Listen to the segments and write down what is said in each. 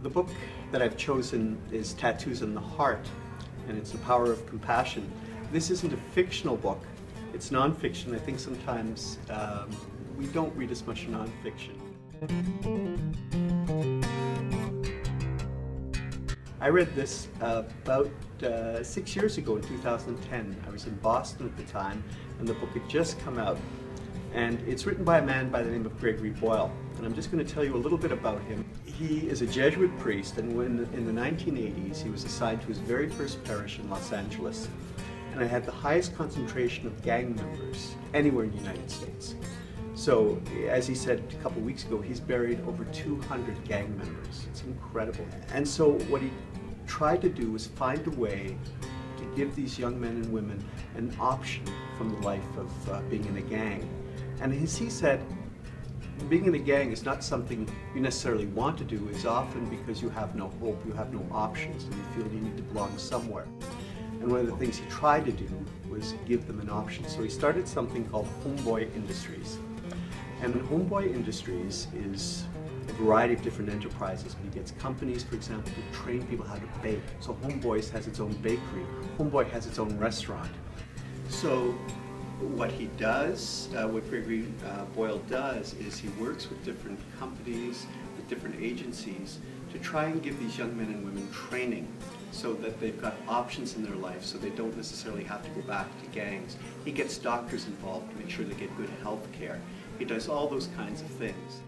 The book that I've chosen is Tattoos on the Heart, and it's The Power of Compassion. This isn't a fictional book, it's nonfiction. I think sometimes we don't read as much nonfiction. I read this about 6 years ago in 2010. I was in Boston at the time, and the book had just come out. And it's written by a man by the name of Gregory Boyle. And I'm just going to tell you a little bit about him. He is a Jesuit priest, and in the 1980s he was assigned to his very first parish in Los Angeles. And it had the highest concentration of gang members anywhere in the United States. So, as he said a couple weeks ago, he's buried over 200 gang members. It's incredible. And so what he tried to do was find a way to give these young men and women an option from the life of being in a gang. And as he said, being in a gang is not something you necessarily want to do. It's often because you have no hope, you have no options, and you feel you need to belong somewhere. And one of the things he tried to do was give them an option. So he started something called Homeboy Industries. And Homeboy Industries is a variety of different enterprises. He gets companies, for example, to train people how to bake. So Homeboys has its own bakery. Homeboy has its own restaurant. So what he does, what Gregory Boyle does, is he works with different companies, with different agencies, to try and give these young men and women training so that they've got options in their life, so they don't necessarily have to go back to gangs. He gets doctors involved to make sure they get good health care. He does all those kinds of things.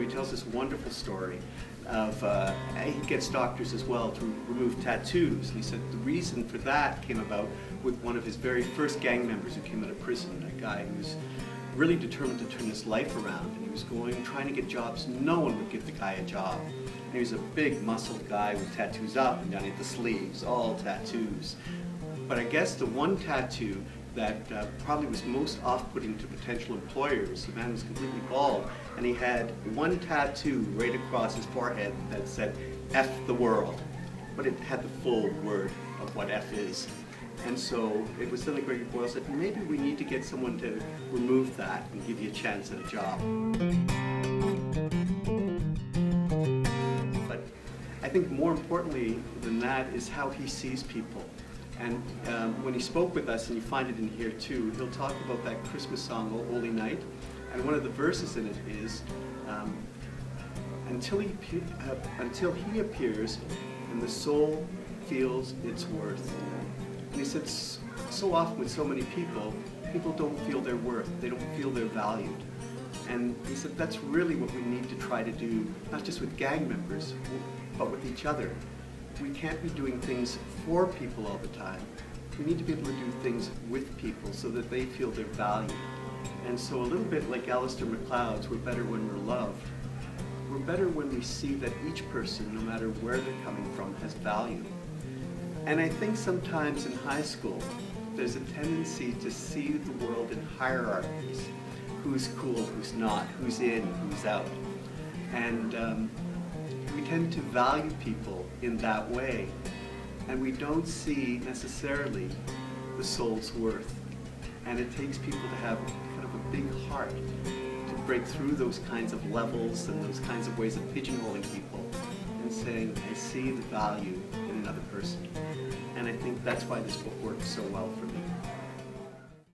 He tells this wonderful story of he gets doctors as well to remove tattoos. And he said the reason for that came about with one of his very first gang members who came out of prison, a guy who was really determined to turn his life around. And he was trying to get jobs. No one would give the guy a job. And he was a big, muscled guy with tattoos up and down at the sleeves, all tattoos. But I guess the one tattoo that probably was most off-putting to potential employers, the man was completely bald, and he had one tattoo right across his forehead that said, F the world. But it had the full word of what F is. And so it was then that Gregory Boyle said, maybe we need to get someone to remove that and give you a chance at a job. But I think more importantly than that is how he sees people. And when he spoke with us, and you find it in here too, he'll talk about that Christmas song, O Holy Night. And one of the verses in it is, until he appears and the soul feels its worth. And he said, so often with so many people don't feel their worth, they don't feel they're valued. And he said that's really what we need to try to do, not just with gang members, but with each other. We can't be doing things for people all the time. We need to be able to do things with people so that they feel they're valued. And so a little bit like Alistair MacLeod's, we're better when we're loved. We're better when we see that each person, no matter where they're coming from, has value. And I think sometimes in high school, there's a tendency to see the world in hierarchies. Who's cool, who's not, who's in, who's out. And we tend to value people in that way, and we don't see necessarily the soul's worth. And it takes people to have kind of a big heart to break through those kinds of levels and those kinds of ways of pigeonholing people and saying, I see the value in another person. And I think that's why this book works so well for me.